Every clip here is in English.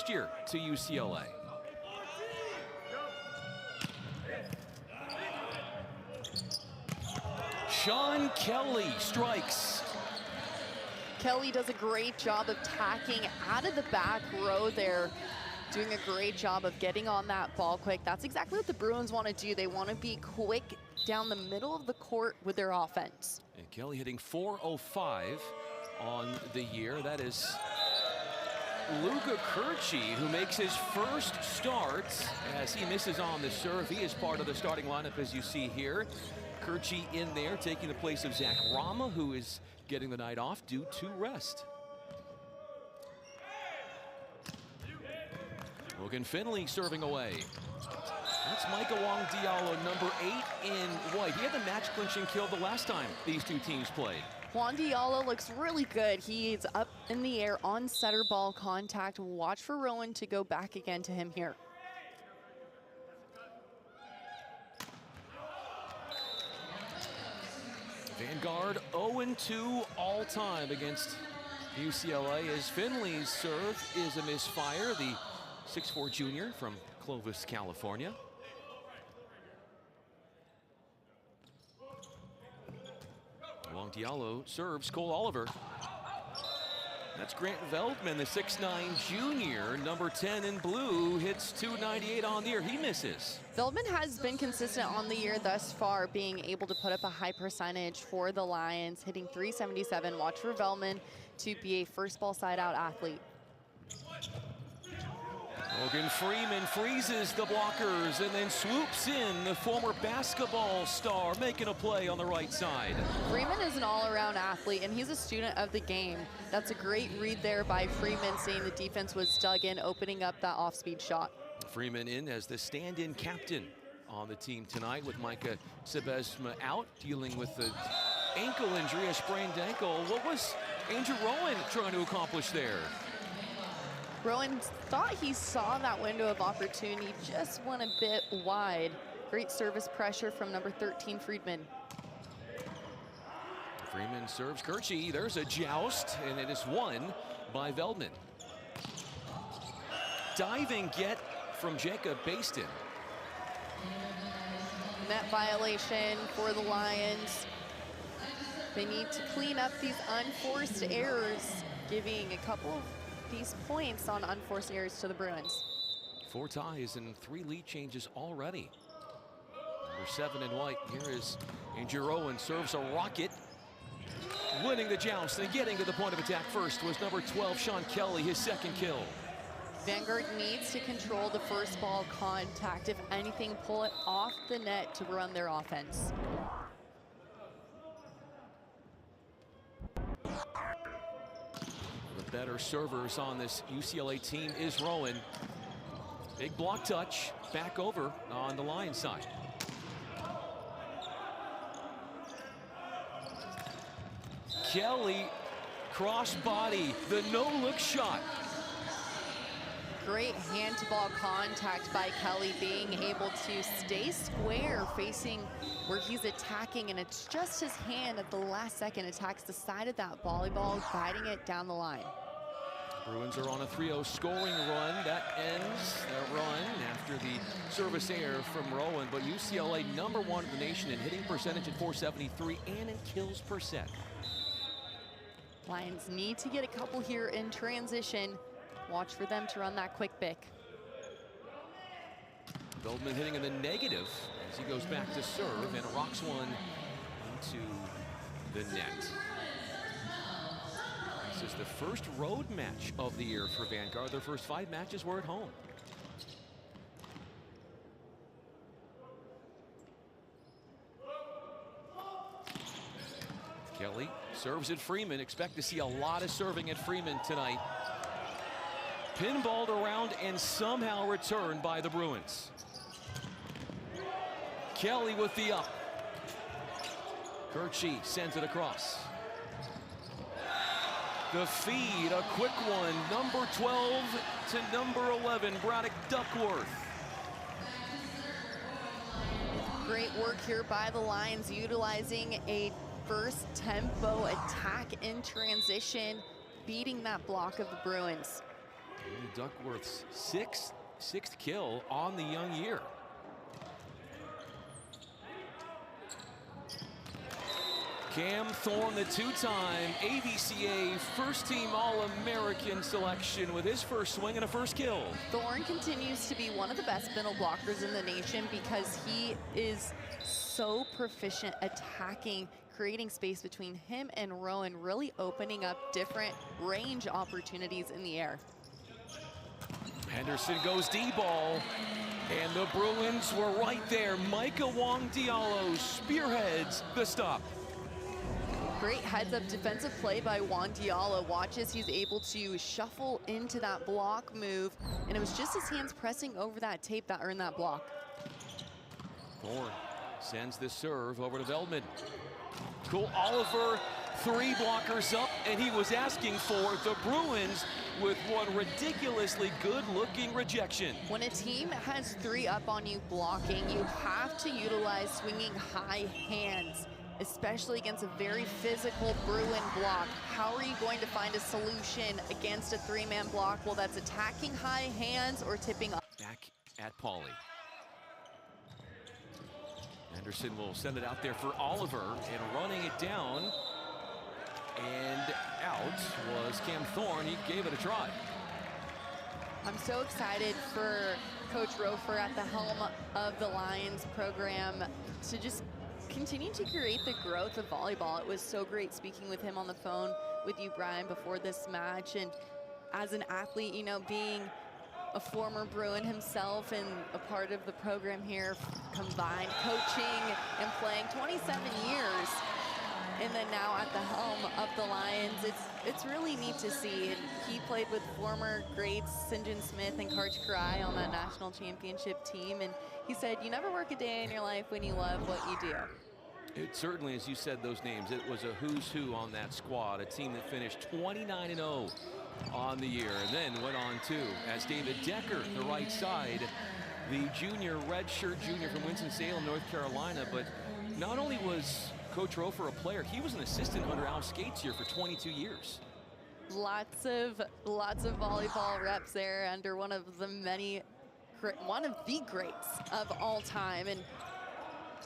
last year to UCLA. Sean Kelly strikes. Kelly does a great job of tacking out of the back row there, doing a great job of getting on that ball quick. That's exactly what the Bruins want to do. They want to be quick down the middle of the court with their offense. And Kelly hitting .405 on the year. That is Luka Quincy, who makes his first start as he misses on the serve. He is part of the starting lineup, as you see here. Quincy in there, taking the place of Zach Rama, who is getting the night off due to rest. Logan Finley serving away. That's Micah Wong-Diallo, number 8 in white. He had the match-clinching kill the last time these two teams played. Wong-Diallo looks really good. He's up in the air on setter ball contact. Watch for Rowan to go back again to him here. Vanguard 0-2 all-time against UCLA as Finley's serve is a misfire. The 6'4" junior from Clovis, California. Wong-Diallo serves Cole Oliver. That's Grant Veldman, the 6'9" junior, number 10 in blue, hits .298 on the year. He misses. Veldman has been consistent on the year thus far, being able to put up a high percentage for the Lions, hitting .377. Watch for Veldman to be a first ball side out athlete. Logan Freeman freezes the blockers and then swoops in, the former basketball star making a play on the right side. Freeman is an all-around athlete, and he's a student of the game. That's a great read there by Freeman, seeing the defense was dug in, opening up that off-speed shot. Freeman in as the stand-in captain on the team tonight, with Micah Sebesma out, dealing with the ankle injury, a sprained ankle. What was Andrew Rowan trying to accomplish there? Rowan thought he saw that window of opportunity, just went a bit wide. Great service pressure from number 13, Friedman. Freeman serves Quincy. There's a joust, and it is won by Veldman. Diving get from Jacob Baston. Net violation for the Lions. They need to clean up these unforced errors, giving a couple of these points on unforced errors to the Bruins. 4 ties and 3 lead changes already. Number 7 in white. Here is Andrew Rowan, serves a rocket. Winning the joust and getting to the point of attack first was number 12, Sean Kelly, his second kill. Vanguard needs to control the first ball contact. If anything, pull it off the net to run their offense. Better servers on this UCLA team is Rowan. Big block touch, back over on the line side. Kelly, cross body, the no-look shot. Great hand-to-ball contact by Kelly, being able to stay square, facing where he's attacking, and it's just his hand at the last second attacks the side of that volleyball, guiding it down the line. Bruins are on a 3-0 scoring run. That ends their run after the service error from Rowan, but UCLA #1 in the nation in hitting percentage at .473 and in kills percent. Lions need to get a couple here in transition. Watch for them to run that quick pick. Veldman hitting in the negative as he goes back to serve and rocks one into the net. This is the first road match of the year for Vanguard. Their first 5 matches were at home. Kelly serves at Freeman. Expect to see a lot of serving at Freeman tonight. Pinballed around and somehow returned by the Bruins. Kelly with the up. Quincy sends it across. The feed, a quick one. Number 12 to number 11, Braddock Duckworth. Great work here by the Lions, utilizing a first tempo attack in transition, beating that block of the Bruins. Duckworth's sixth kill on the young year. Cam Thorne, the two-time AVCA first-team All-American selection with his first swing and a first kill. Thorne continues to be one of the best middle blockers in the nation because he is so proficient attacking, creating space between him and Rowan, really opening up different range opportunities in the air. Henderson goes D-ball, and the Bruins were right there. Micah Wong-Diallo spearheads the stop. Great heads-up defensive play by Juan Diallo. Watch as he's able to shuffle into that block move, and it was just his hands pressing over that tape that earned that block. Thorne sends the serve over to Veldman. Cool, Oliver, three blockers up, and he was asking for the Bruins with one ridiculously good-looking rejection. When a team has three up on you blocking, you have to utilize swinging high hands, especially against a very physical Bruin block. How are you going to find a solution against a three-man block? Well, that's attacking high hands or tipping up. Back at Pauly. Anderson will send it out there for Oliver, and running it down and out was Cam Thorne. He gave it a try. I'm so excited for Coach Rofer at the helm of the Lions program to just continue to create the growth of volleyball. It was so great speaking with him on the phone with you, Brian, before this match. And as an athlete, you know, being a former Bruin himself and a part of the program here, combined coaching and playing 27 years, and then now at the helm of the Lions, it's really neat to see. And he played with former greats St. John Smith and Karch Karai on that national championship team, and he said, you never work a day in your life when you love what you do. It certainly, as you said those names, it was a who's who on that squad, a team that finished 29-0 on the year, and then went on to, as David Decker, the right side, the junior, redshirt junior from Winston-Salem, North Carolina. But not only was Coach Rofer a player, he was an assistant under Al Skates here for 22 years. Lots of volleyball reps there under one of the greats of all time. And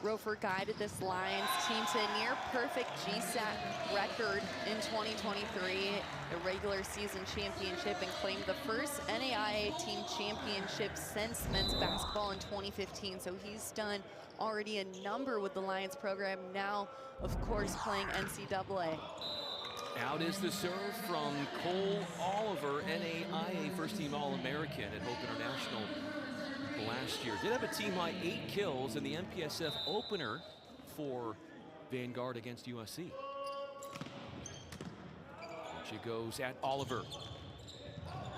Rofer guided this Lions team to a near-perfect GSAT record in 2023, a regular season championship, and claimed the first NAIA team championship since men's basketball in 2015. So he's done already a number with the Lions program, now, of course, playing NCAA. Out is the serve from Cole Oliver, NAIA first-team All-American at Hope International last year. Did have a team-high 8 kills in the MPSF opener for Vanguard against USC. She goes at Oliver.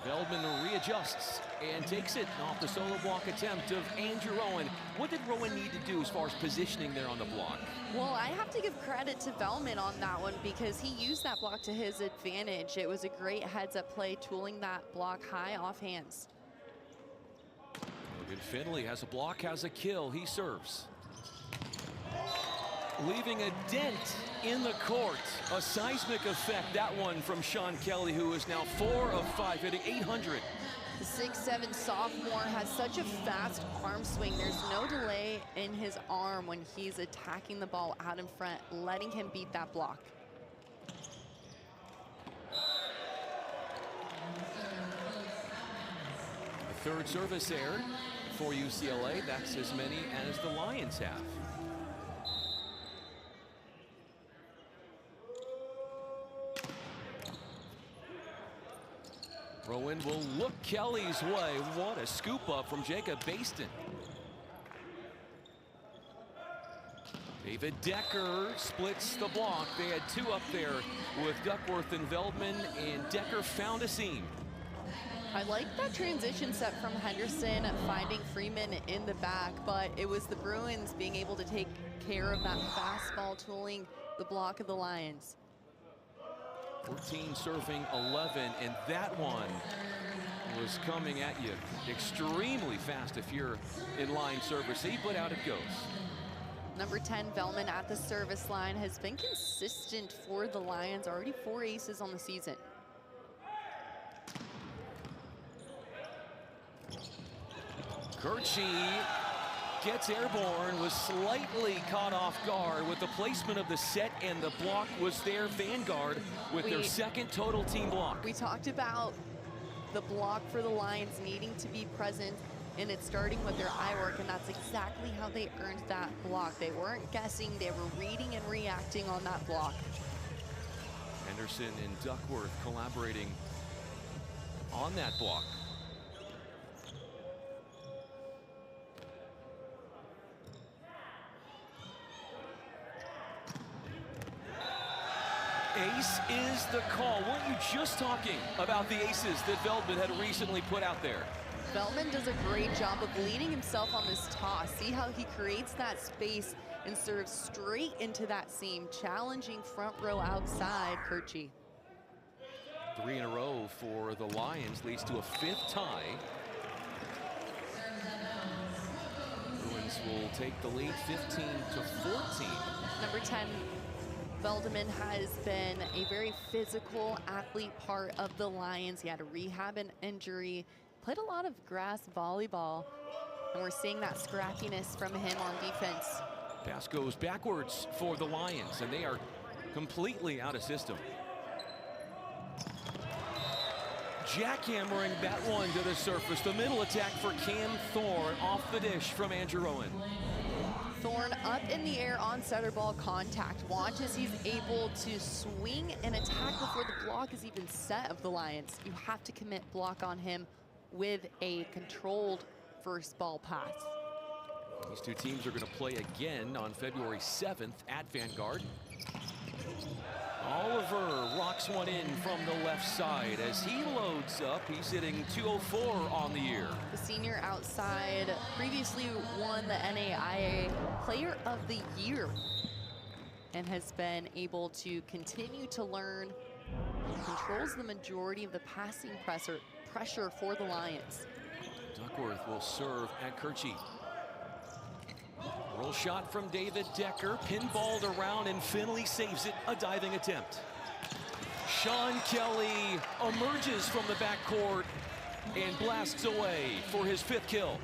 Veldman readjusts and takes it off the solo block attempt of Andrew Rowan. What did Rowan need to do as far as positioning there on the block? Well, I have to give credit to Veldman on that one because he used that block to his advantage. It was a great heads-up play, tooling that block high off hands. Logan Finley has a block, has a kill. He serves. Leaving a dent in the court. A seismic effect, that one from Sean Kelly, who is now 4 of 5, hitting 800. The 6'7" sophomore has such a fast arm swing. There's no delay in his arm when he's attacking the ball out in front, letting him beat that block. The third service error for UCLA. That's as many as the Lions have. Rowan will look Kelly's way. What a scoop up from Jacob Baston. David Decker splits the block. They had 2 up there with Duckworth and Veldman, and Decker found a seam. I like that transition set from Henderson, finding Freeman in the back, but it was the Bruins being able to take care of that fastball, tooling the block of the Lions. 14 serving 11, and that one was coming at you extremely fast if you're in line service, but out it goes. Number 10, Veldman at the service line, has been consistent for the Lions, already 4 aces on the season. Quincy gets airborne, was slightly caught off guard with the placement of the set, and the block was there. Vanguard with their second total team block. We talked about the block for the Lions needing to be present, and it's starting with their eye work, and that's exactly how they earned that block. They weren't guessing, they were reading and reacting on that block. Henderson and Duckworth collaborating on that block. Ace is the call. Weren't you just talking about the aces that Veldman had recently put out there? Veldman does a great job of leading himself on this toss. See how he creates that space and serves straight into that seam, challenging front row outside Quincy. 3 in a row for the Lions leads to a 5th tie. Bruins will take the lead 15-14. Number 10, Veldman has been a very physical athlete part of the Lions. He had a rehab and injury, played a lot of grass volleyball, and we're seeing that scrappiness from him on defense. Pass goes backwards for the Lions, and they are completely out of system. Jackhammering that one to the surface. The middle attack for Cam Thorne off the dish from Andrew Rowan. Thorne up in the air on setter ball contact. Watch as he's able to swing and attack before the block is even set of the Lions. You have to commit block on him with a controlled first ball pass. These two teams are going to play again on February 7th at Vanguard. Oliver rocks one in from the left side as he loads up. He's hitting 204 on the year. The senior outside previously won the NAIA Player of the Year and has been able to continue to learn. Controls the majority of the passing pressure for the Lions. Duckworth will serve at Quincy. Roll shot from David Decker, pinballed around, and Finley saves it, a diving attempt. Sean Kelly emerges from the backcourt and blasts away for his 5th kill.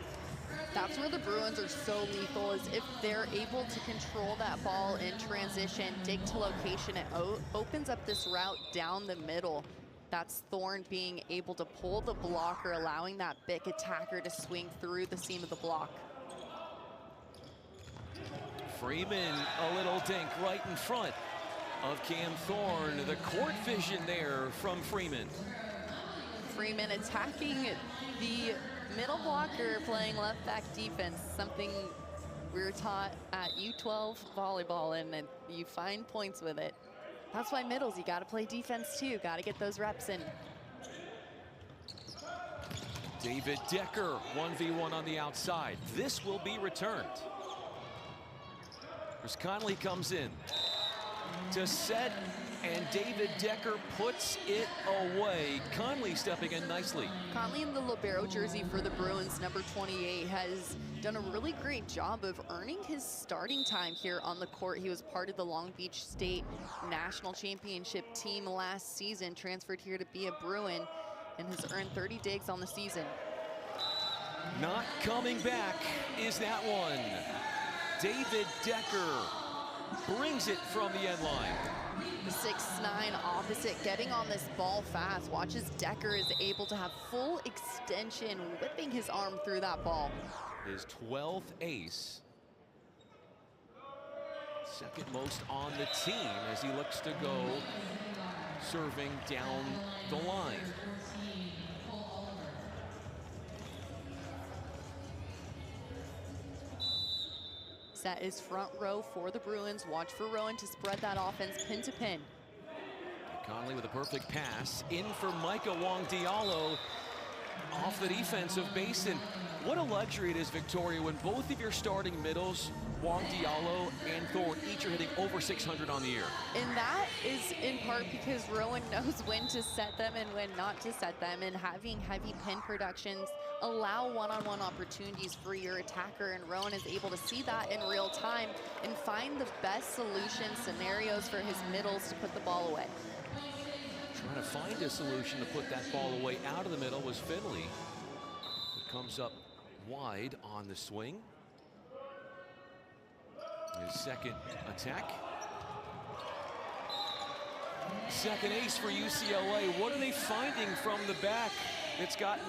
That's where the Bruins are so lethal, is if they're able to control that ball in transition, dig to location, it opens up this route down the middle. That's Thorne being able to pull the blocker, allowing that big attacker to swing through the seam of the block. Freeman, a little dink right in front of Cam Thorne. The court vision there from Freeman. Freeman attacking the middle blocker, playing left back defense, something we were taught at U12 volleyball, and you find points with it. That's why middles, you got to play defense too, got to get those reps in. David Decker, 1v1 on the outside. This will be returned. As Conley comes in to set, and David Decker puts it away. Conley stepping in nicely. Conley in the libero jersey for the Bruins, number 28, has done a really great job of earning his starting time here on the court. He was part of the Long Beach State National Championship team last season, transferred here to be a Bruin, and has earned 30 digs on the season. Not coming back is that one. David Decker brings it from the end line. The 6'9" opposite getting on this ball fast. Watch as Decker is able to have full extension, whipping his arm through that ball. His 12th ace. Second most on the team as he looks to go serving down the line. Set is front row for the Bruins. Watch for Rowan to spread that offense pin to pin. Conley with a perfect pass in for Micah Wong-Diallo off the defensive basin. What a luxury it is, Victoria, when both of your starting middles, Wong-Diallo and Thorne, each are hitting over 600 on the year. And that is in part because Rowan knows when to set them and when not to set them, and having heavy pin productions allow one-on-one opportunities for your attacker, and Rowan is able to see that in real time and find the best solution scenarios for his middles to put the ball away. Trying to find a solution to put that ball away out of the middle was Finley. It comes up wide on the swing. His second attack. Second ace for UCLA. What are they finding from the back that's gotten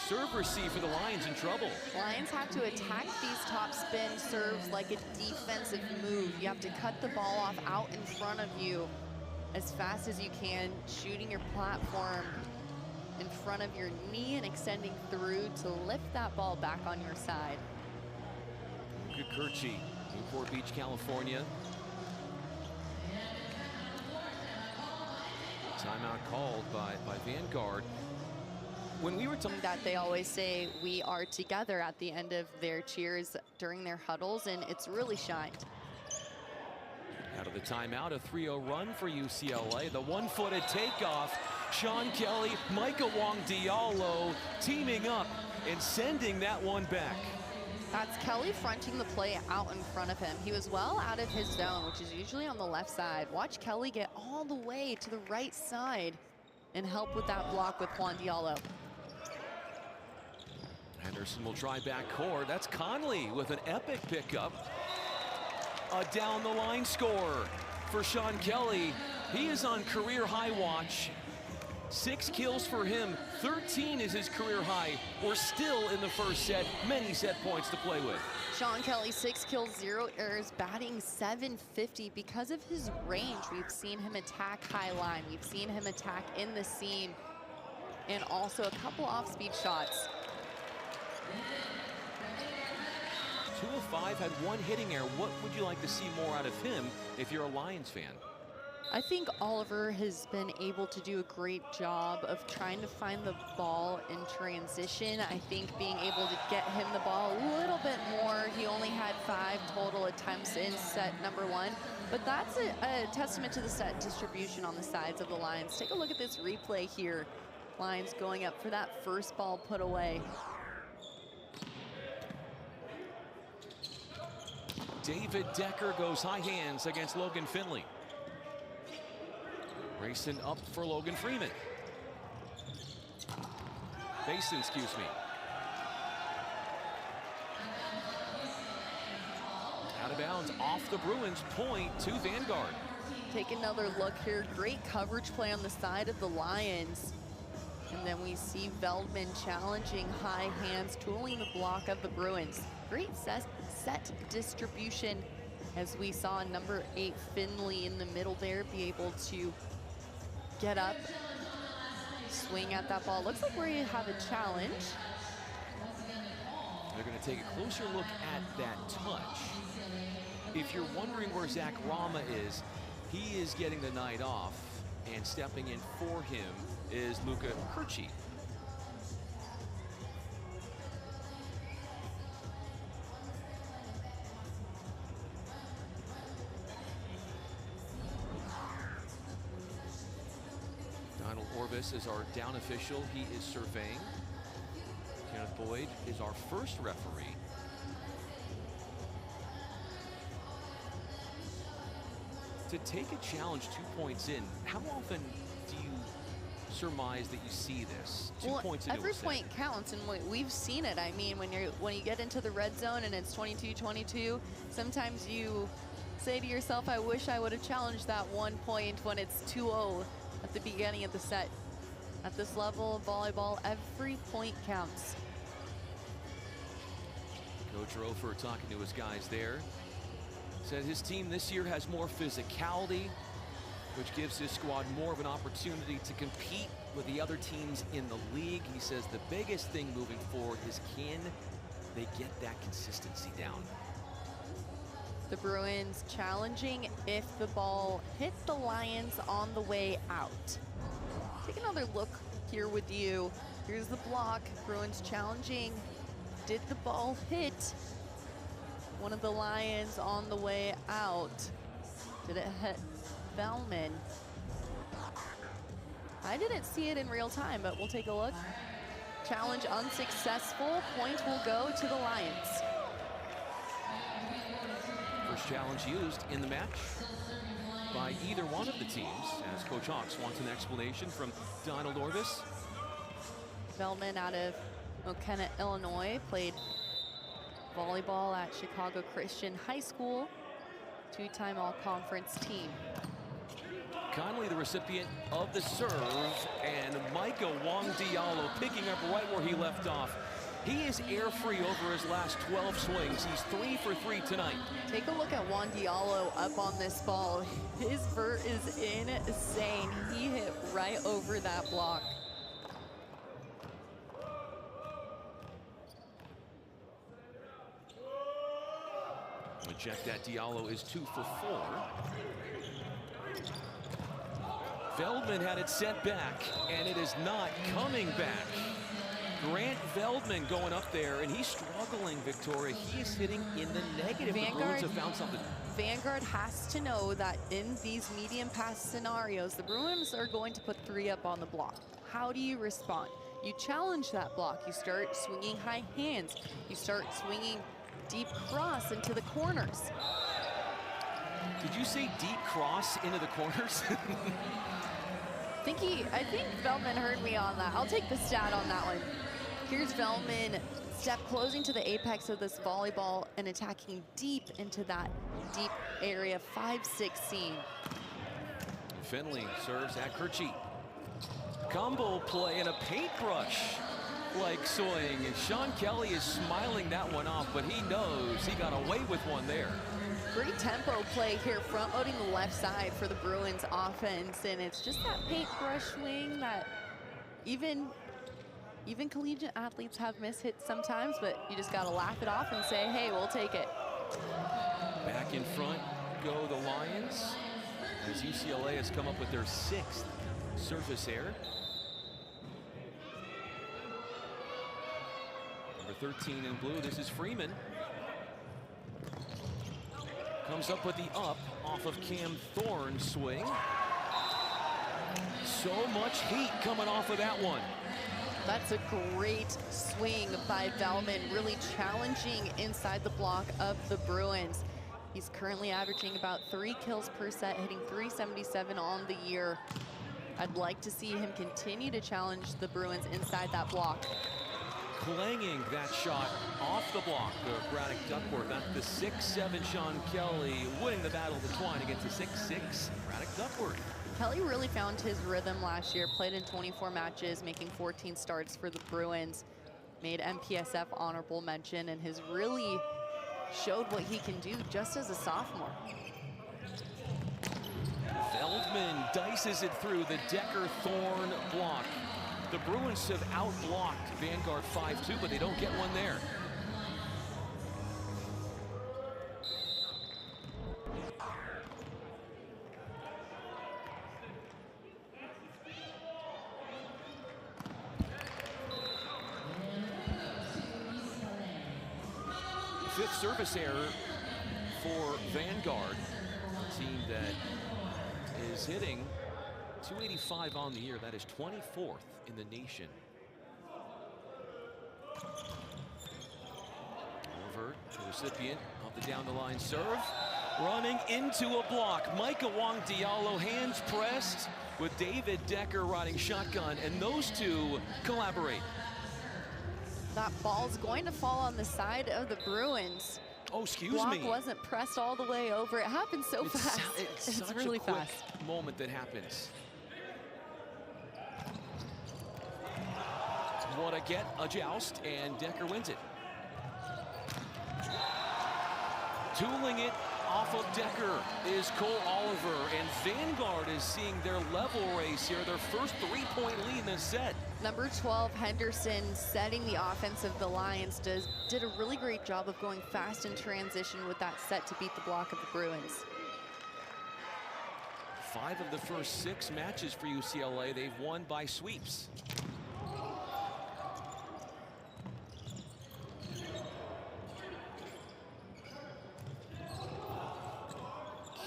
serve receive for the Lions in trouble? Lions have to attack these top spin serves like a defensive move. You have to cut the ball off out in front of you as fast as you can, shooting your platform in front of your knee and extending through to lift that ball back on your side. Good Quincy, Newport Beach, California. Timeout called by Vanguard. When we were talking that they always say we are together at the end of their cheers during their huddles, and it's really shined. Out of the timeout, a 3-0 run for UCLA. The one-footed takeoff. Sean Kelly, Micah Wong-Diallo teaming up and sending that one back. That's Kelly fronting the play out in front of him. He was well out of his zone, which is usually on the left side. Watch Kelly get all the way to the right side and help with that block with Wong-Diallo. Henderson will try back court. That's Conley with an epic pickup. A down the line score for Sean Kelly. He is on career high watch. 6 kills for him. 13 is his career high. We're still in the first set. Many set points to play with. Sean Kelly, 6 kills, 0 errors, batting .750. Because of his range, we've seen him attack high line. We've seen him attack in the seam, and also a couple off-speed shots. 2 of 5, had 1 hitting error. What would you like to see more out of him if you're a Lions fan? I think Oliver has been able to do a great job of trying to find the ball in transition. I think being able to get him the ball a little bit more. He only had 5 total attempts in set number 1, but that's a testament to the set distribution on the sides of the Lions. Take a look at this replay here. Lions going up for that first ball put away. David Decker goes high hands against Logan Finley. Racing up for Logan Freeman. Basin, excuse me. Out of bounds, off the Bruins, point to Vanguard. Take another look here. Great coverage play on the side of the Lions. And then we see Veldman challenging high hands, tooling the block of the Bruins. Great set distribution, as we saw number 8 Finley in the middle there be able to get up, swing at that ball. Looks like we have a challenge. They're going to take a closer look at that touch. If you're wondering where Zach Rama is, he is getting the night off, and stepping in for him is Luka Quincy. Donald Orvis is our down official. He is surveying. Kenneth Boyd is our first referee. To take a challenge 2 points in, how often do you surmise that you see this? 2 points into every a set. point counts, and we've seen it. I mean, when you get into the red zone and it's 22-22, sometimes you say to yourself, I wish I would have challenged that 1 point when it's 2-0 at the beginning of the set. At this level of volleyball, every point counts. Coach Rofer talking to his guys there. Said his team this year has more physicality, which gives his squad more of an opportunity to compete with the other teams in the league. He says the biggest thing moving forward is, can they get that consistency down? The Bruins challenging if the ball hit the Lions on the way out. Take another look here with you. Here's the block. Bruins challenging. Did the ball hit one of the Lions on the way out? Did it hit Velman? I didn't see it in real time, but we'll take a look. Challenge unsuccessful. Point will go to the Lions. First challenge used in the match by either one of the teams, as Coach Hawks wants an explanation from Donald Orvis. Velman out of McKenna, Illinois, played volleyball at Chicago Christian High School, two-time all-conference team. Conley, the recipient of the serve, and Micah Wong Diallo picking up right where he left off. He is air-free over his last 12 swings. He's 3 for 3 tonight. Take a look at Juan Diallo up on this ball. His vert is insane. He hit right over that block. We check that. Diallo is 2 for 4. Veldman had it sent back, and it is not coming back. Grant Veldman going up there, and he's struggling, Victoria. He is hitting in the negative. The Bruins have found something. Vanguard has to know that in these medium pass scenarios, the Bruins are going to put 3 up on the block. How do you respond? You challenge that block. You start swinging high hands. You start swinging deep cross into the corners. Did you say deep cross into the corners? I think Veldman heard me on that. I'll take the stat on that one. Here's Veldman, step closing to the apex of this volleyball and attacking deep into that deep area, 5-6 Finley serves at Kirchi. Combo play and a paintbrush-like swing. And Sean Kelly is smiling that one off, but he knows he got away with one there. Great tempo play here, front-loading the left side for the Bruins offense, and it's just that paintbrush swing that even collegiate athletes have missed hits sometimes, but you just gotta laugh it off and say, hey, we'll take it. Back in front go the Lions, as UCLA has come up with their 6th surface error. Number 13 in blue, this is Freeman. Comes up with the up off of Cam Thorne's swing. So much heat coming off of that one. That's a great swing by Veldman, really challenging inside the block of the Bruins. He's currently averaging about 3 kills per set, hitting .377 on the year. I'd like to see him continue to challenge the Bruins inside that block. Clanging that shot off the block of Braddock Duckworth. That's the 6'7" Sean Kelly winning the battle of the twine against the 6'6" Braddock Duckworth. Kelly really found his rhythm last year, played in 24 matches, making 14 starts for the Bruins, made MPSF honorable mention, and has really showed what he can do just as a sophomore. Veldman dices it through the Decker-Thorne block. The Bruins have outblocked Vanguard 5-2, but they don't get one there. Fifth service error for Vanguard, a team that is hitting .285 on the year. That is 24th in the nation. Over the recipient of the down the line serve, running into a block. Micah Wong Diallo, hands pressed with David Decker riding shotgun, and those two collaborate. That ball's going to fall on the side of the Bruins. Oh, excuse block me. Wasn't pressed all the way over. It happened so fast. It's really a quick fast moment that happens. Want to get a joust, and Decker wins it. Tooling it off of Decker is Cole Oliver, and Vanguard is seeing their level race here, their first 3-point lead in the set. Number 12, Henderson, setting the offense of the Lions, did a really great job of going fast in transition with that set to beat the block of the Bruins. 5 of the first 6 matches for UCLA, they've won by sweeps.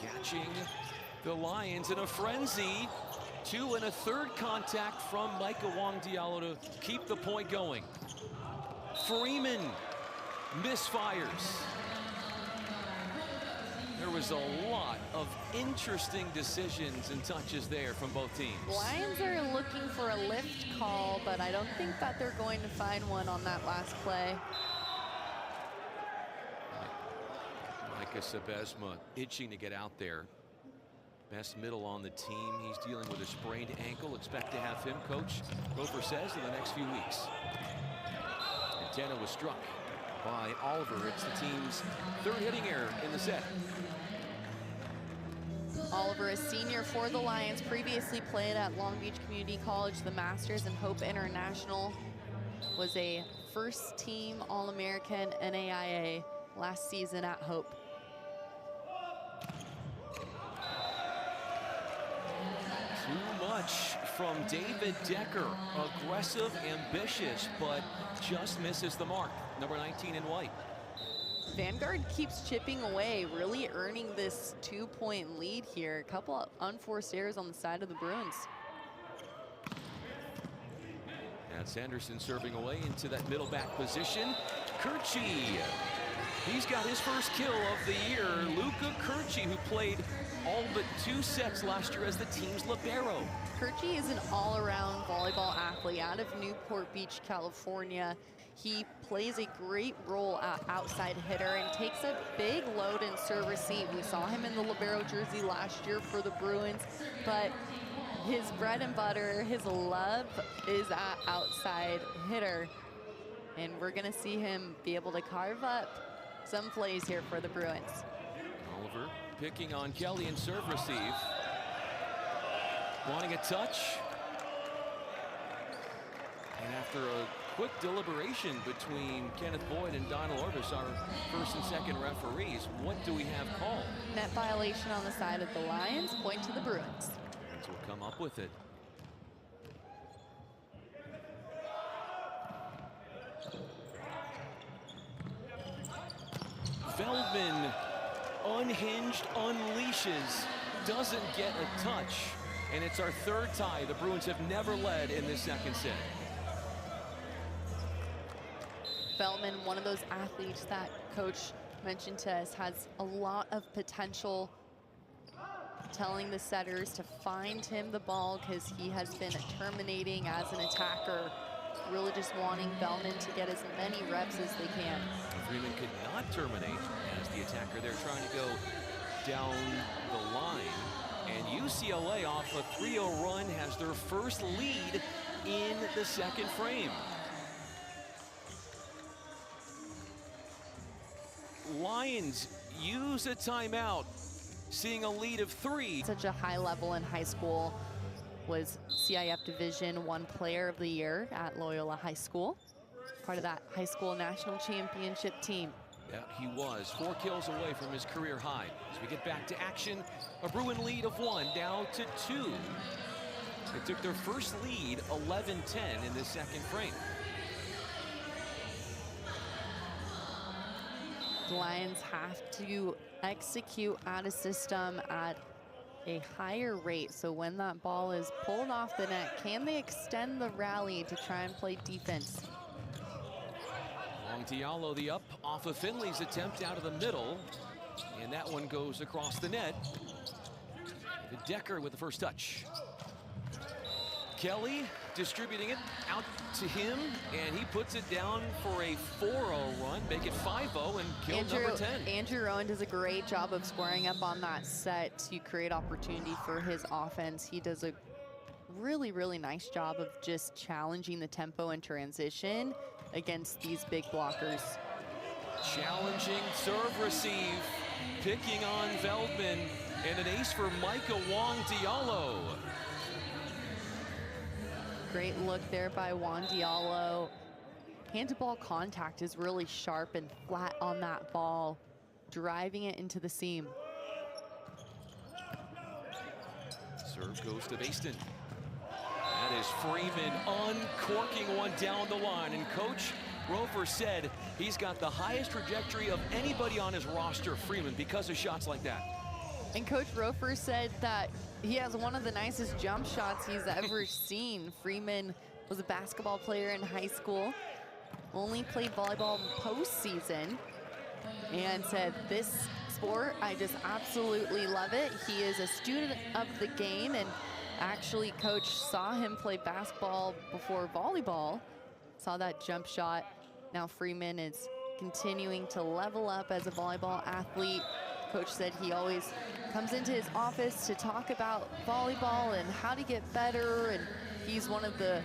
Catching the Lions in a frenzy. 2 and a 3rd contact from Micah Wong Diallo to keep the point going. Freeman misfires. There was a lot of interesting decisions and touches there from both teams. Lions are looking for a lift call, but I don't think that they're going to find one on that last play. Micah Sebesma itching to get out there. Best middle on the team. He's dealing with a sprained ankle. Expect to have him, Coach Roper says, in the next few weeks. Antenna was struck by Oliver. It's the team's third hitting error in the set. Oliver, a senior for the Lions, previously played at Long Beach Community College, the Masters, and Hope International. Was a first-team All-American NAIA last season at Hope. Too much from David Decker. Aggressive, ambitious, but just misses the mark. Number 19 in white. Vanguard keeps chipping away, really earning this 2-point lead here. A couple of unforced errors on the side of the Bruins. And Sanderson serving away into that middle back position. Quincy. He's got his first kill of the year. Luca Quincy, who played all but 2 sets last year as the team's libero. Quincy is an all-around volleyball athlete out of Newport Beach, California. He plays a great role at outside hitter and takes a big load in serve receive. We saw him in the libero jersey last year for the Bruins, but his bread and butter, his love is at outside hitter. And we're gonna see him be able to carve up some plays here for the Bruins. Oliver picking on Kelly in serve receive. Wanting a touch. And after a quick deliberation between Kenneth Boyd and Donald Orvis, our first and second referees, what do we have called? Net violation on the side of the Lions, point to the Bruins. Bruins will come up with it. Feldman, unhinged, unleashes, doesn't get a touch, and it's our third tie. The Bruins have never led in this second set. Feldman, one of those athletes that Coach mentioned to us, has a lot of potential, telling the setters to find him the ball because he has been terminating as an attacker, really just wanting Feldman to get as many reps as they can. Freeman could not terminate as the attacker. They're trying to go down the line. And UCLA off a 3-0 run has their first lead in the second frame. Lions use a timeout, seeing a lead of 3. Such a high level in high school, was CIF Division I Player of the Year at Loyola High School. Part of that high school national championship team. Yeah, he was 4 kills away from his career high. As we get back to action, a Bruin lead of 1, down to 2. They took their first lead 11-10 in this second frame. The Lions have to execute out of system at a higher rate. So when that ball is pulled off the net, can they extend the rally to try and play defense? Long Diallo, the up off of Finley's attempt out of the middle. And that one goes across the net. Decker with the first touch. Kelly distributing it out to him, and he puts it down for a 4-0 run, make it 5-0 and kill number 10. Andrew Rowan does a great job of squaring up on that set to create opportunity for his offense. He does a really, really nice job of just challenging the tempo and transition against these big blockers. Challenging serve receive, picking on Veldman, and an ace for Micah Wong Diallo. Great look there by Juan Diallo. Hand-to-ball contact is really sharp and flat on that ball, driving it into the seam. Serve goes to Baston. That is Freeman uncorking one down the line. And Coach Roper said he's got the highest trajectory of anybody on his roster, Freeman, because of shots like that. And Coach Roper said that he has one of the nicest jump shots he's ever seen. Freeman was a basketball player in high school, only played volleyball postseason, and said this sport. I just absolutely love it. He is a student of the game, and actually coach saw him play basketball before volleyball, saw that jump shot. Now Freeman is continuing to level up as a volleyball athlete. Coach said he always comes into his office to talk about volleyball and how to get better, and he's one of the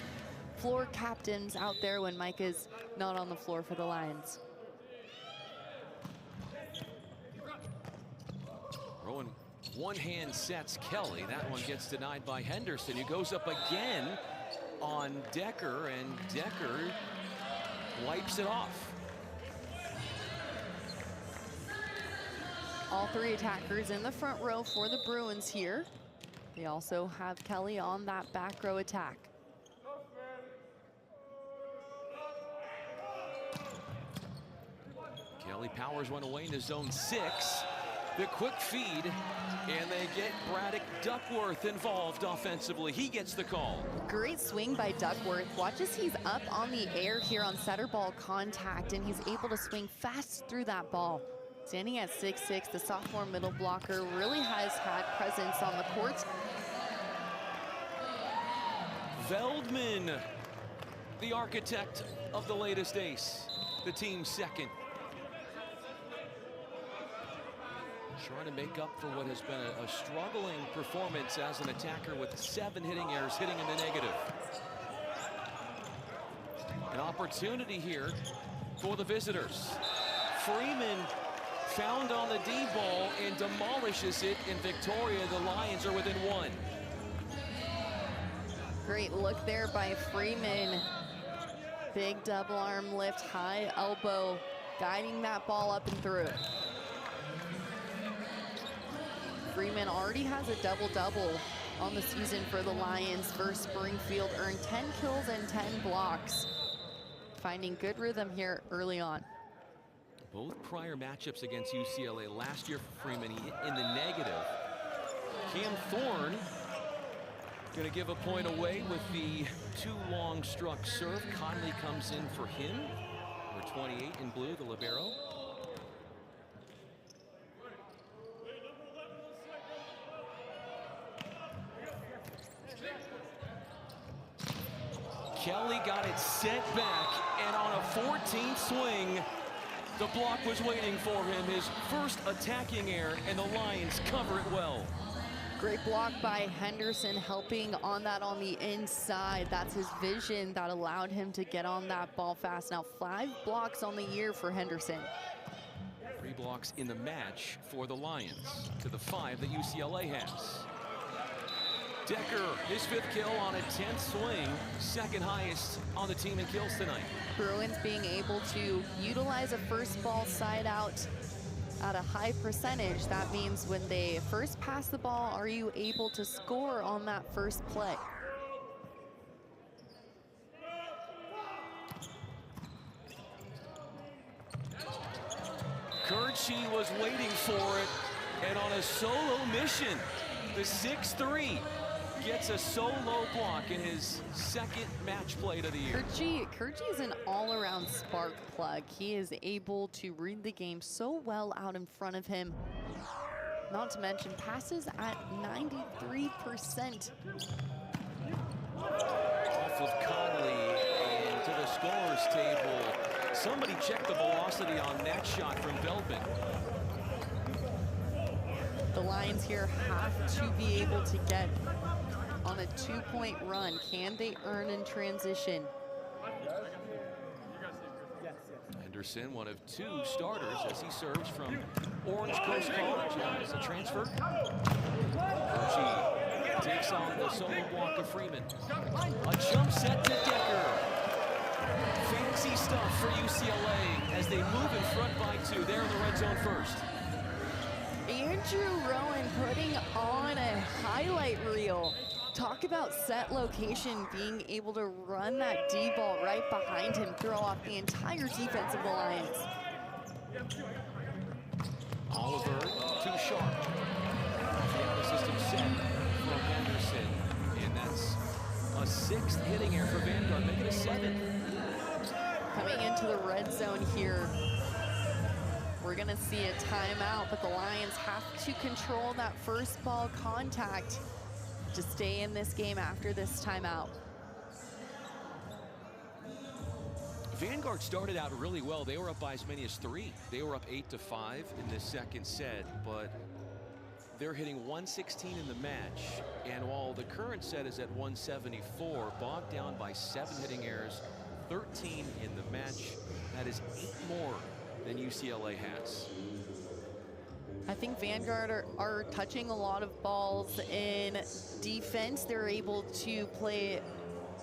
floor captains out there when Micah's not on the floor for the Lions. Rowan one hand sets Kelly. That one gets denied by Henderson, who goes up again on Decker, and Decker wipes it off. All three attackers in the front row for the Bruins here. They also have Kelly on that back row attack. Kelly powers one away into zone 6. The quick feed, and they get Braddock Duckworth involved offensively. He gets the call. Great swing by Duckworth. Watch as he's up on the air here on setter ball contact, and he's able to swing fast through that ball. Standing at 6'6", the sophomore middle blocker really has had presence on the court. Veldman, the architect of the latest ace, the team's second. Trying to make up for what has been a struggling performance as an attacker with 7 hitting errors, hitting in the negative. An opportunity here for the visitors. Freeman found on the D ball and demolishes it in Victoria. The Lions are within 1. Great look there by Freeman. Big double arm lift, high elbow, guiding that ball up and through. Freeman already has a double-double on the season for the Lions. For Springfield, earned 10 kills and 10 blocks. Finding good rhythm here early on. Both prior matchups against UCLA last year for Freeman, he hit in the negative. Cam Thorne going to give a point away with the too long struck serve. Conley comes in for him. Number 28 in blue, the libero. Kelly got it set back, and on a 14th swing, the block was waiting for him. His first attacking error, and the Lions cover it well. Great block by Henderson, helping on that on the inside. That's his vision that allowed him to get on that ball fast. Now 5 blocks on the year for Henderson. 3 blocks in the match for the Lions to the 5 that UCLA has. Decker, his 5th kill on a 10th swing, 2nd highest on the team in kills tonight. Bruins being able to utilize a first ball side out at a high percentage. That means when they first pass the ball, are you able to score on that first play? Quincy was waiting for it, and on a solo mission, the 6'3" gets a solo block in his 2nd match play of the year. Quincy is an all-around spark plug. He is able to read the game so well out in front of him. Not to mention passes at 93%. Off of Conley and to the scorer's table. Somebody check the velocity on that shot from Veldman. The Lions here have to be able to get on a 2-point run. Can they earn in transition? Henderson, one of 2 starters as he serves from Orange Coast College as a transfer. Quincy takes on the solo block of Freeman. A jump set to Decker. Fancy stuff for UCLA as they move in front by 2. They're in the red zone first. Andrew Rowan putting on a highlight reel. Talk about set location, being able to run that D ball right behind him, throw off the entire defensive alliance. Oliver, too sharp. The system set from Henderson, and that's a 6th hitting error for Vanguard, making it 7. Coming into the red zone here. We're gonna see a timeout, but the Lions have to control that first ball contact to stay in this game after this timeout. Vanguard started out really well. They were up by as many as 3. They were up 8-5 in the second set, but they're hitting 116 in the match. And while the current set is at 174, bogged down by 7 hitting errors, 13 in the match. That is 8 more than UCLA has. I think Vanguard are touching a lot of balls in defense. They're able to play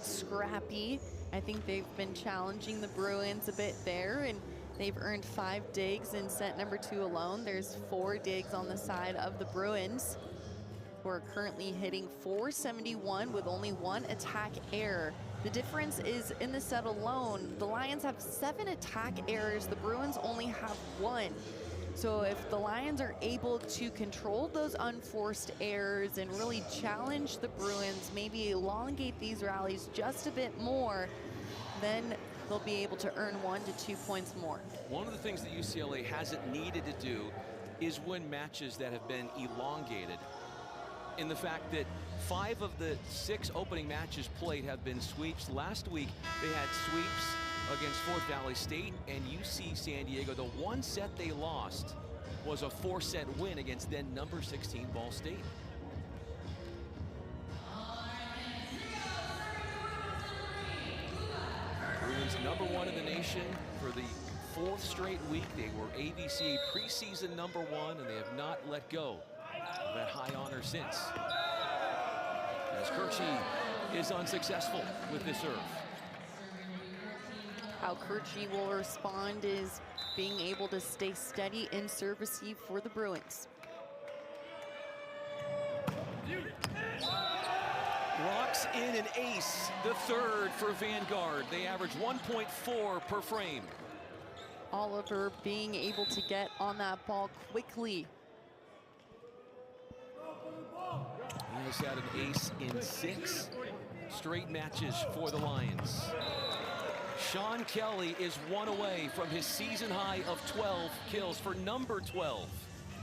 scrappy. I think they've been challenging the Bruins a bit there, and they've earned 5 digs in set number 2 alone. There's 4 digs on the side of the Bruins, who are currently hitting .471 with only 1 attack error. The difference is in the set alone, the Lions have 7 attack errors. The Bruins only have 1. So if the Lions are able to control those unforced errors and really challenge the Bruins, maybe elongate these rallies just a bit more, then they'll be able to earn 1 to 2 points more. One of the things that UCLA hasn't needed to do is win matches that have been elongated, in the fact that 5 of the 6 opening matches played have been sweeps. Last week, they had sweeps against Fort Valley State and UC San Diego. The one set they lost was a 4-set win against then number 16 Ball State. Bruins #1 in the nation for the 4th straight week. They were ABC preseason #1, and they have not let go of that high honor since. As Quincy is unsuccessful with this serve. How Quincy will respond is being able to stay steady in serve receive for the Bruins. Rocks in an ace, the 3rd for Vanguard. They average 1.4 per frame. Oliver being able to get on that ball quickly. He has had an ace in 6 straight matches for the Lions. Sean Kelly is 1 away from his season high of 12 kills for number 12.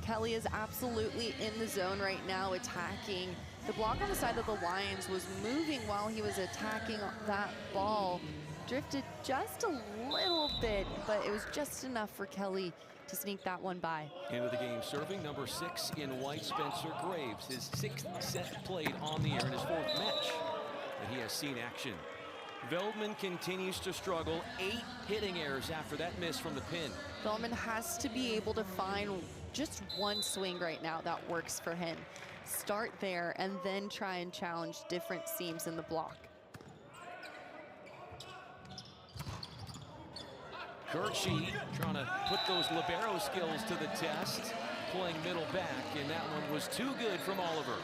Kelly is absolutely in the zone right now, attacking. The block on the side of the Lions was moving while he was attacking that ball. Drifted just a little bit, but it was just enough for Kelly to sneak that one by. Into the game serving, number 6 in white, Spencer Graves. His 6th set played on the air in his 4th match that he has seen action. Veldman continues to struggle. 8 hitting errors after that miss from the pin. Veldman has to be able to find just one swing right now that works for him. Start there and then try and challenge different seams in the block. Quincy trying to put those libero skills to the test, playing middle back, and that one was too good from Oliver.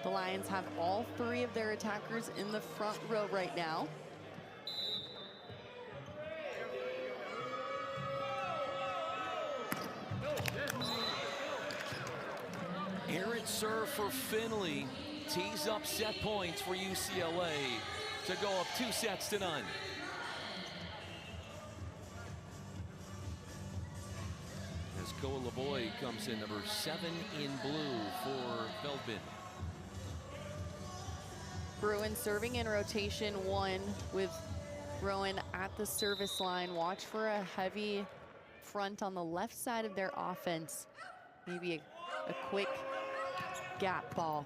The Lions have all 3 of their attackers in the front row right now. Errant serve for Finley. Tees up set points for UCLA to go up 2 sets to none. As Koa Lavoie comes in, number 7 in blue for Feldman. Bruins serving in rotation 1 with Rowan at the service line. Watch for a heavy front on the left side of their offense. Maybe a quick gap ball.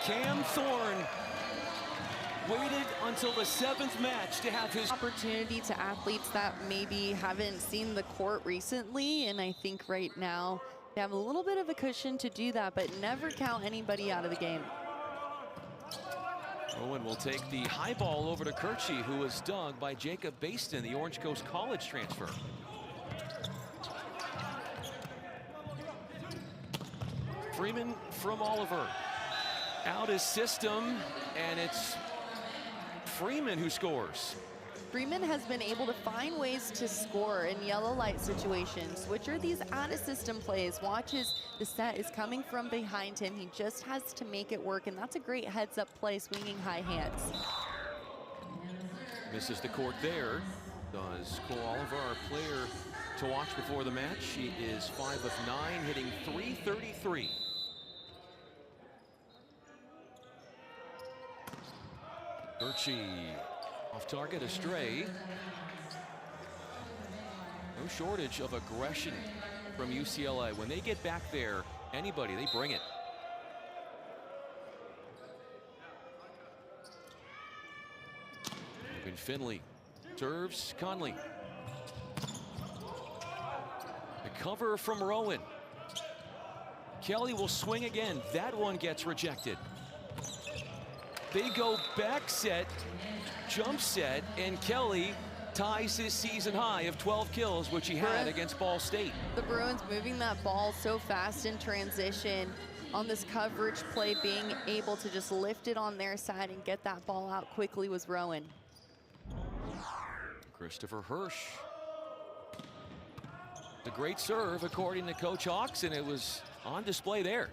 Cam Thorne waited until the 7th match to have his Opportunity to athletes that maybe haven't seen the court recently, and I think right now they have a little bit of a cushion to do that, but never count anybody out of the game. Owen will take the high ball over to Quincy, who was dug by Jacob Baston, the Orange Coast College transfer. Freeman from Oliver. Out his system, and it's Freeman who scores. Freeman has been able to find ways to score in yellow light situations, which are these out-of-system plays. Watch as the set is coming from behind him. He just has to make it work, and that's a great heads-up play, swinging high hands. Misses the court there. Does Cole Oliver, our player to watch before the match. She is 5 of 9, hitting .333. Quincy off target, astray. No shortage of aggression from UCLA. When they get back there, anybody, they bring it. Logan Finley serves Conley. The cover from Rowan. Kelly will swing again. That one gets rejected. They go back set, jump set, and Kelly ties his season high of 12 kills, which he had against Ball State. The Bruins moving that ball so fast in transition on this coverage play, being able to just lift it on their side and get that ball out quickly was Rowan. Christopher Hirsch. The great serve, according to Coach Hawks, and it was on display there.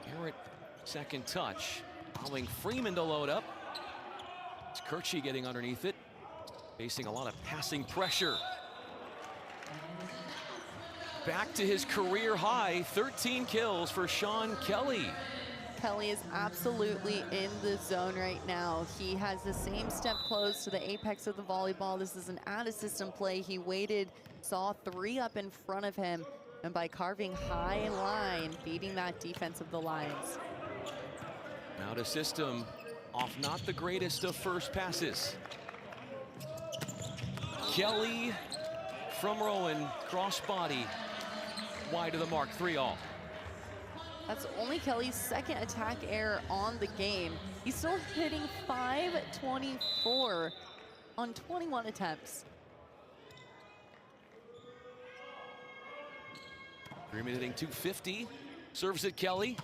Garrett, second touch, allowing Freeman to load up. It's Quincy getting underneath it, facing a lot of passing pressure. Back to his career high, 13 kills for Sean Kelly. Kelly is absolutely in the zone right now. He has the same step close to the apex of the volleyball. This is an out-of-system play. He waited, saw 3 up in front of him, and by carving high line, beating that defense of the Lions. Out of system, off not the greatest of first passes. Kelly from Rowan, cross body, wide of the mark, 3-all. That's only Kelly's second attack error on the game. He's still hitting .524 on 21 attempts. Freeman hitting .250, serves it Kelly.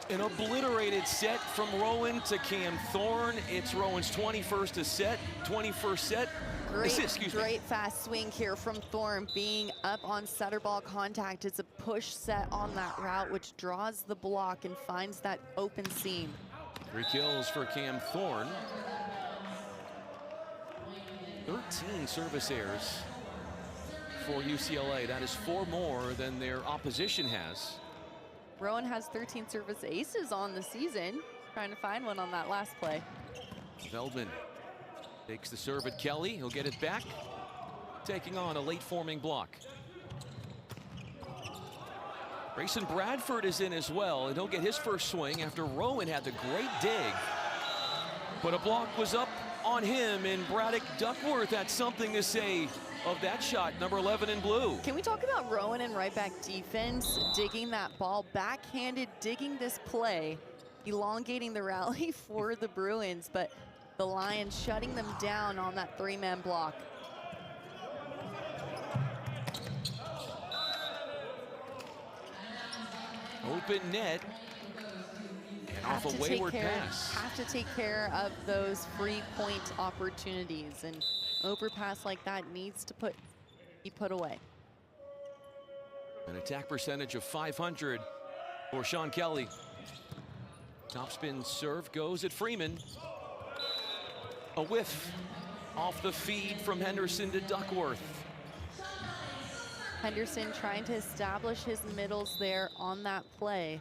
An obliterated set from Rowan to Cam Thorne. It's Rowan's 21st set. Great fast swing here from Thorne, being up on setter ball contact. It's a push set on that route, which draws the block and finds that open seam. 3 kills for Cam Thorne. 13 service errors for UCLA. That is 4 more than their opposition has. Rowan has 13 service aces on the season. Trying to find one on that last play. Veldman takes the serve at Kelly. He'll get it back, taking on a late forming block. Grayson Bradford is in as well, and he'll get his first swing after Rowan had the great dig. But a block was up on him, and Braddock Duckworth had something to say of that shot, number 11 in blue. Can we talk about Rowan and right back defense, digging that ball, backhanded, digging this play, elongating the rally for the Bruins, but the Lions shutting them down on that 3-man block. Open net, and off a wayward pass. Have to take care of those free point opportunities, and overpass like that needs to be put away. An attack percentage of .500 for Sean Kelly. Topspin serve goes at Freeman. A whiff off the feed from Henderson to Duckworth. Henderson trying to establish his middles there on that play.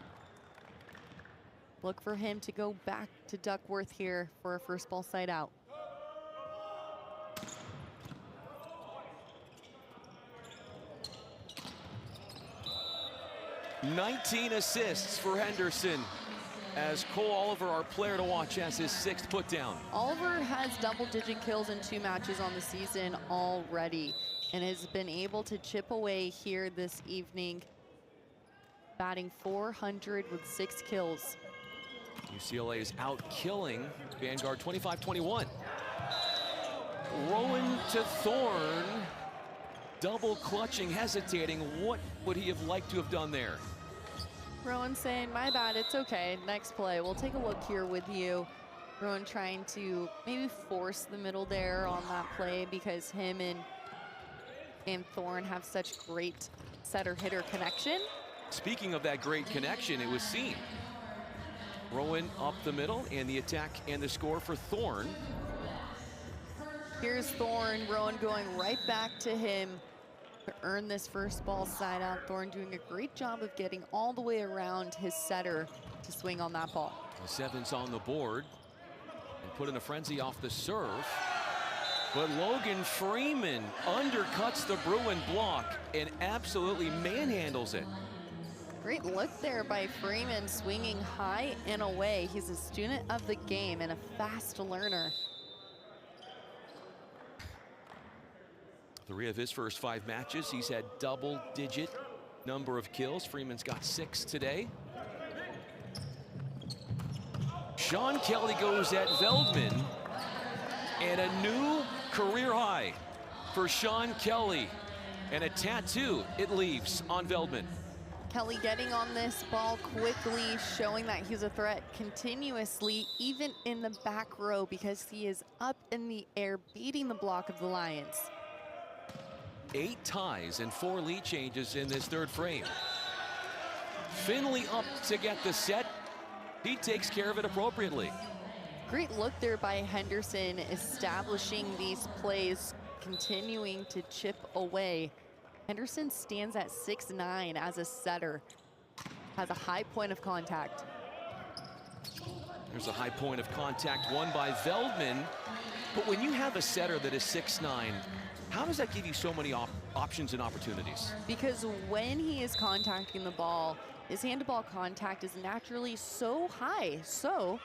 Look for him to go back to Duckworth here for a first ball side out. "19 assists for Henderson, as Cole Oliver, our player to watch, has his 6th put down. Oliver has double-digit kills in 2 matches on the season already, and has been able to chip away here this evening, batting .400 with 6 kills. UCLA is out killing Vanguard 25-21. Rowan to Thorne, double clutching, hesitating. What would he have liked to have done there? Rowan saying, my bad, it's okay, next play. We'll take a look here with you. Rowan trying to maybe force the middle there on that play, because him and Thorne have such great setter-hitter connection. Speaking of that great connection, it was seen. Rowan up the middle, and the attack and the score for Thorne. Here's Thorne. Rowan going right back to him to earn this first ball side out. Thorne doing a great job of getting all the way around his setter to swing on that ball. The 7's on the board and put in a frenzy off the serve. But Logan Freeman undercuts the Bruin block and absolutely manhandles it. Great look there by Freeman, swinging high and away. He's a student of the game and a fast learner. 3 of his first 5 matches, he's had double-digit number of kills. Freeman's got 6 today. Sean Kelly goes at Veldman, and a new career high for Sean Kelly, and a tattoo it leaves on Veldman. Kelly getting on this ball quickly, showing that he's a threat continuously, even in the back row, because he is up in the air, beating the block of the Lions. 8 ties and 4 lead changes in this third frame. Finley up to get the set. He takes care of it appropriately. Great look there by Henderson, establishing these plays, continuing to chip away. Henderson stands at 6'9" as a setter, has a high point of contact. There's a high point of contact won by Veldman. But when you have a setter that is 6'9", how does that give you so many options and opportunities? Because when he is contacting the ball, his hand-to-ball contact is naturally so high. So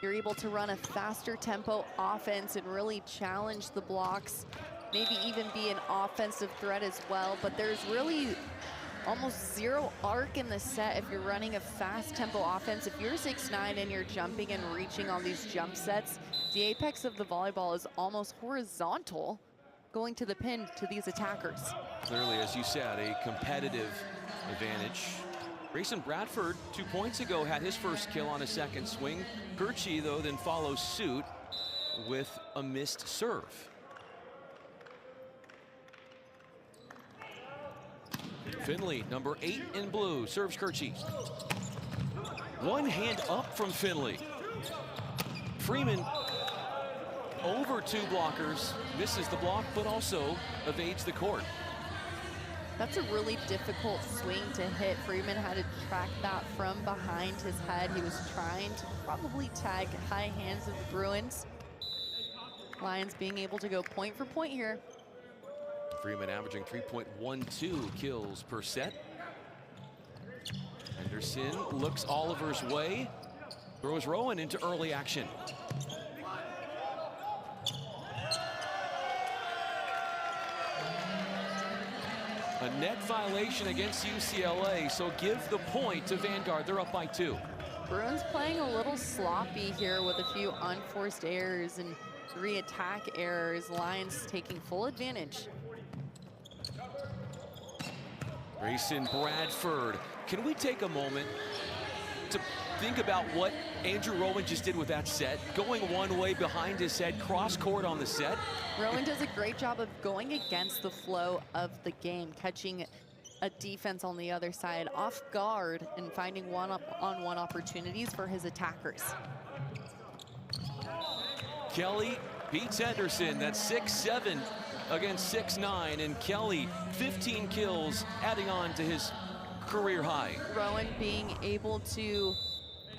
you're able to run a faster tempo offense and really challenge the blocks, maybe even be an offensive threat as well. But there's really almost zero arc in the set if you're running a fast tempo offense. If you're 6'9" and you're jumping and reaching on these jump sets, the apex of the volleyball is almost horizontal, going to the pin to these attackers. Clearly, as you said, a competitive advantage. Grayson Bradford 2 points ago had his first kill on a second swing. Quincy, though, then follows suit with a missed serve. Finley, number 8 in blue, serves Quincy. One hand up from Finley. Freeman over 2 blockers, misses the block, but also evades the court. That's a really difficult swing to hit. Freeman had to track that from behind his head. He was trying to probably tag high hands of the Bruins. Lions being able to go point for point here. Freeman averaging 3.12 kills per set. Henderson looks Oliver's way, throws Rowan into early action. A net violation against UCLA, so give the point to Vanguard. They're up by 2. Bruins playing a little sloppy here with a few unforced errors and 3 attack errors. Lions taking full advantage. Grayson Bradford. Can we take a moment to think about what Andrew Rowan just did with that set? Going one way behind his head, cross court on the set. Rowan does a great job of going against the flow of the game, catching a defense on the other side off guard and finding one-on-one opportunities for his attackers. Kelly beats Henderson. That's 6'7" against 6'9", and Kelly 15 kills, adding on to his career high. Rowan being able to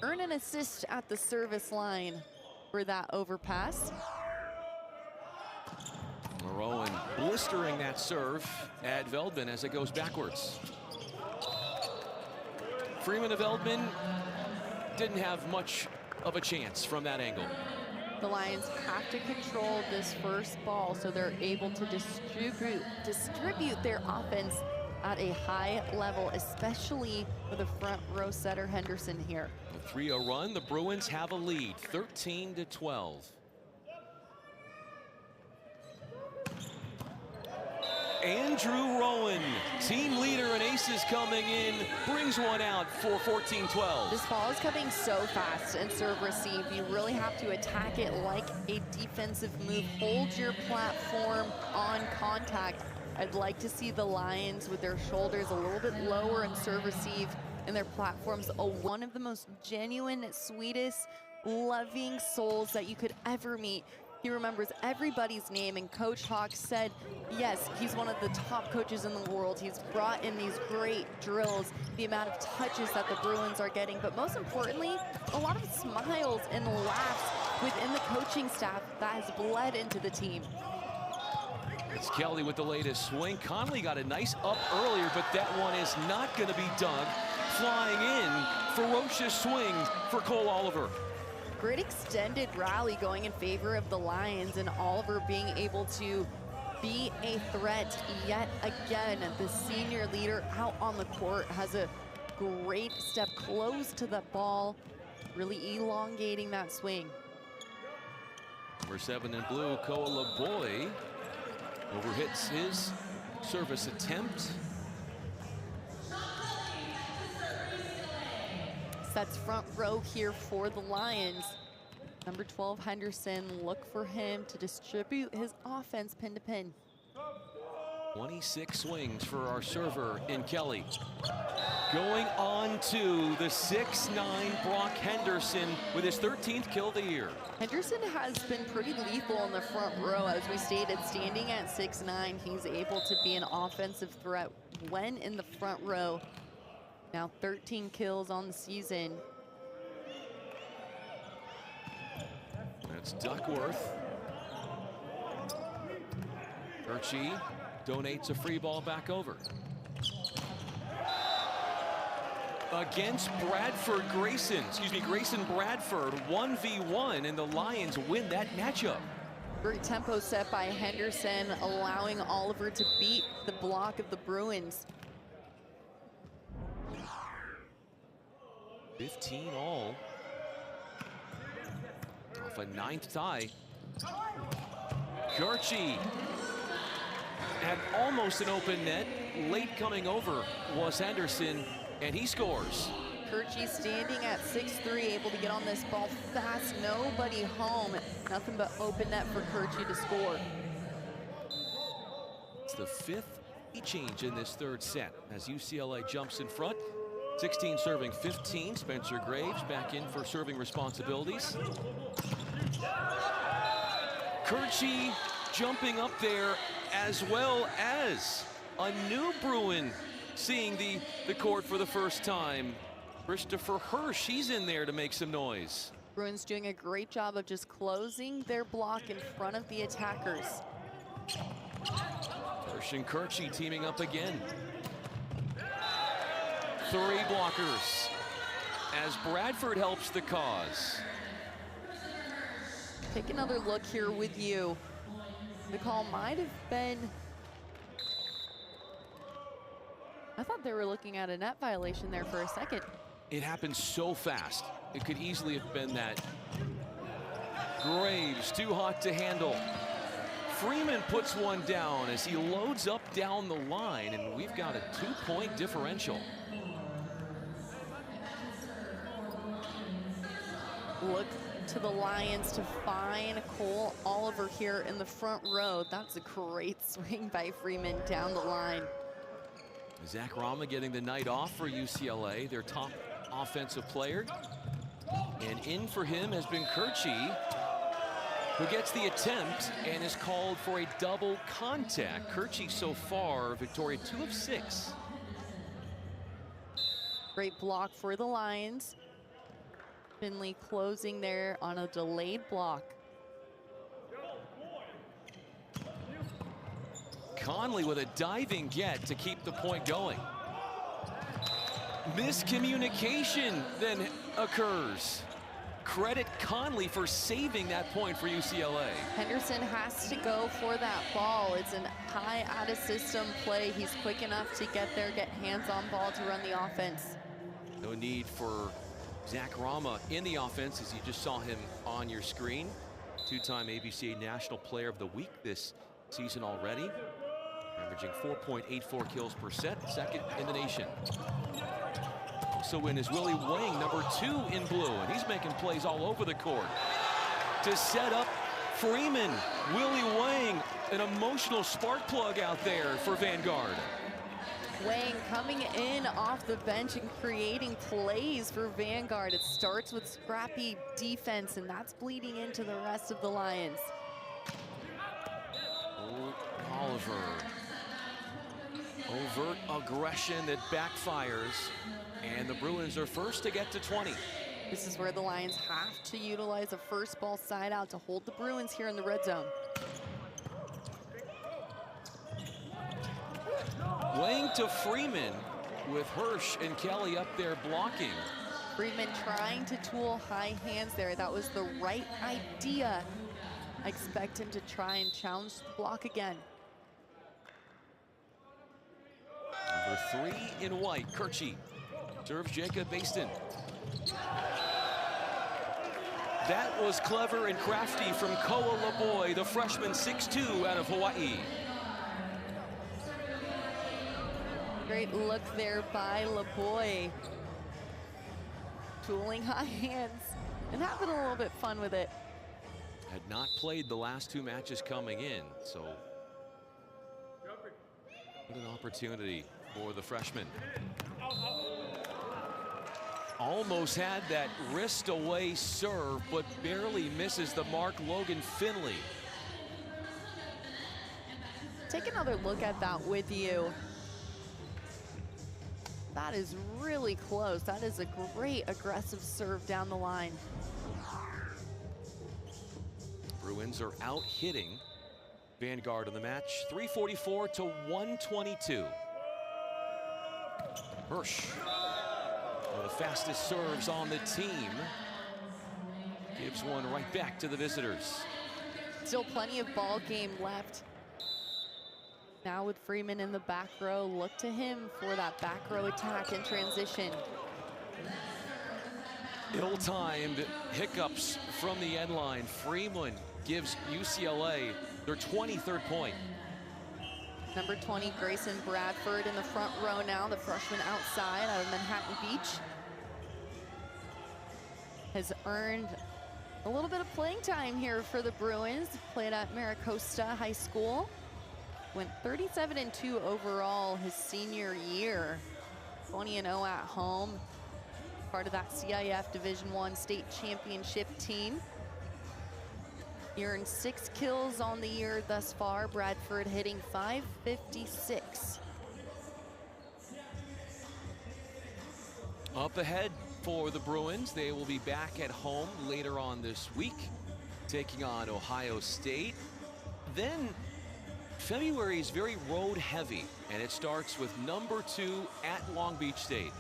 earn an assist at the service line for that overpass. Rowan blistering that serve at Veldman as it goes backwards. Freeman to Veldman didn't have much of a chance from that angle. The Lions have to control this first ball so they're able to distribute their offense at a high level, especially with a front row setter Henderson here. A 3-0 run, the Bruins have a lead, 13-12. Andrew Rowan, team leader and aces coming in, brings one out for 14-12. This ball is coming so fast and serve receive. You really have to attack it like a defensive move. Hold your platform on contact. I'd like to see the Lions with their shoulders a little bit lower and serve receive, in their platforms. One of the most genuine, sweetest, loving souls that you could ever meet. He remembers everybody's name, and Coach Hawk said, yes, he's one of the top coaches in the world. He's brought in these great drills, the amount of touches that the Bruins are getting, but most importantly, a lot of smiles and laughs within the coaching staff that has bled into the team. It's Kelly with the latest swing. Conley got a nice up earlier, but that one is not going to be dug. Flying in, ferocious swing for Cole Oliver. Great extended rally going in favor of the Lions, and Oliver being able to be a threat yet again. The senior leader out on the court has a great step close to the ball, really elongating that swing. Number 7 in blue, Koa Boy, overhits his service attempt. Sets front row here for the Lions. Number 12, Henderson, look for him to distribute his offense pin to pin. 26 swings for our server in Kelly. Going on to the 6'9" Brock Henderson with his 13th kill of the year. Henderson has been pretty lethal in the front row. As we stated, standing at 6'9", he's able to be an offensive threat when in the front row. Now 13 kills on the season. That's Duckworth. Urchi donates a free ball back over. Against Grayson Bradford, 1v1, and the Lions win that matchup. Great tempo set by Henderson, allowing Oliver to beat the block of the Bruins. 15 all. Off a 9th tie. Urchi had almost an open net. Late coming over was Henderson, and he scores. Urchi standing at 6'3", able to get on this ball fast. Nobody home. Nothing but open net for Urchi to score. It's the 5th change in this 3rd set as UCLA jumps in front. 16 serving 15. Spencer Graves back in for serving responsibilities. Urchi jumping up there, as well as a new Bruin seeing the court for the first time. Christopher Hirsch, he's in there to make some noise. Bruins doing a great job of just closing their block in front of the attackers. Hirsch and Urchi teaming up again. 3 blockers as Bradford helps the cause. Take another look here with you. The call might have been, I thought they were looking at a net violation there for a second. It happened so fast. It could easily have been that. Graves, too hot to handle. Freeman puts one down as he loads up down the line, and we've got a 2-point differential. Look to the Lions to find Cole Oliver here in the front row. That's a great swing by Freeman down the line. Zach Rama getting the night off for UCLA, their top offensive player. And in for him has been Urchi, who gets the attempt and is called for a double contact. Urchi so far, Victoria 2 of 6. Great block for the Lions. Finley closing there on a delayed block. Conley with a diving get to keep the point going. Miscommunication then occurs. Credit Conley for saving that point for UCLA. Henderson has to go for that ball. It's a high out of system play. He's quick enough to get there, get hands on ball to run the offense. No need for Zach Rama in the offense, as you just saw him on your screen. 2-time ABCA National Player of the Week this season already. Averaging 4.84 kills per set, 2nd in the nation. Also in is Willie Wang, number 2 in blue, and he's making plays all over the court. To set up Freeman, Willie Wang, an emotional spark plug out there for Vanguard. Wang coming in off the bench and creating plays for Vanguard. It starts with scrappy defense, and that's bleeding into the rest of the Lions. Oliver. Overt aggression that backfires, and the Bruins are first to get to 20. This is where the Lions have to utilize a first ball side out to hold the Bruins here in the red zone. Wang to Freeman with Hirsch and Kelly up there blocking. Freeman trying to tool high hands there. That was the right idea. I expect him to try and challenge the block again. Number 3 in white, Kirchie serves Jacob Baston. That was clever and crafty from Koa Laboy, the freshman 6'2" out of Hawaii. Great look there by Laboy. Tooling high hands and having a little bit fun with it. Had not played the last 2 matches coming in, so what an opportunity for the freshman. Almost had that wrist away serve, but barely misses the mark. Logan Finley. Take another look at that with you. That is really close. That is a great aggressive serve down the line. Bruins are out hitting Vanguard in the match, 344 to 122. Hirsch, one of the fastest serves on the team, gives one right back to the visitors. Still plenty of ball game left. Now with Freeman in the back row, look to him for that back row attack in transition. Ill-timed hiccups from the end line. Freeman gives UCLA their 23rd point. Number 20, Grayson Bradford in the front row now, the freshman outside out of Manhattan Beach. Has earned a little bit of playing time here for the Bruins. Played at Maricosta High School. Went 37-2 overall his senior year. 20-0 at home. Part of that CIF Division I state championship team. He earned 6 kills on the year thus far. Bradford hitting .556. Up ahead for the Bruins, they will be back at home later on this week, taking on Ohio State. Then February is very road heavy, and it starts with number 2 at Long Beach State.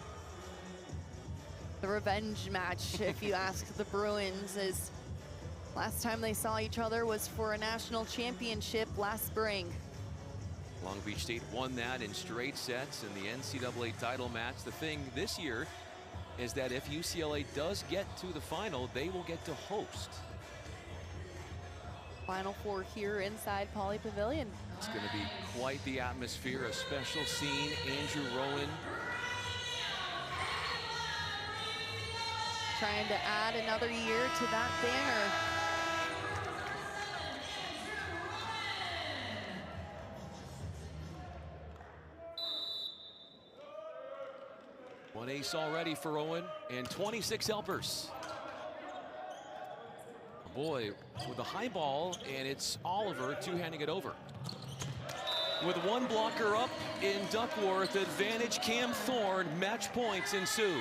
The revenge match, if you ask the Bruins, is last time they saw each other was for a national championship last spring. Long Beach State won that in straight sets in the NCAA title match. The thing this year is that if UCLA does get to the final, they will get to host. Final 4 here inside Pauley Pavilion. It's going to be quite the atmosphere, a special scene. Andrew Rowan trying to add another year to that banner. One ace already for Owen and 26 helpers. Boy, with a high ball, and it's Oliver two-handing it over. With one blocker up in Duckworth, advantage Cam Thorne, match points ensue.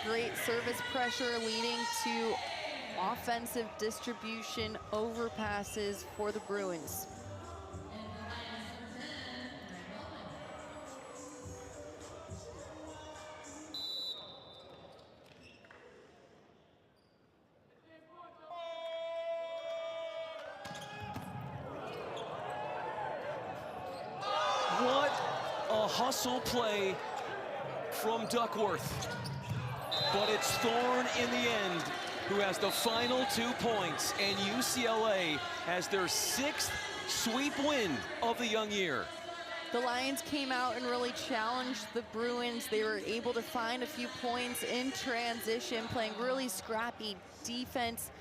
Great service pressure leading to offensive distribution overpasses for the Bruins. What a hustle play from Duckworth. But it's Thorne in the end who has the final 2 points, and UCLA has their 6th sweep win of the young year. The Lions came out and really challenged the Bruins. They were able to find a few points in transition, playing really scrappy defense.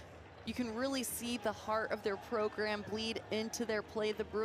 You can really see the heart of their program bleed into their play. The Bruins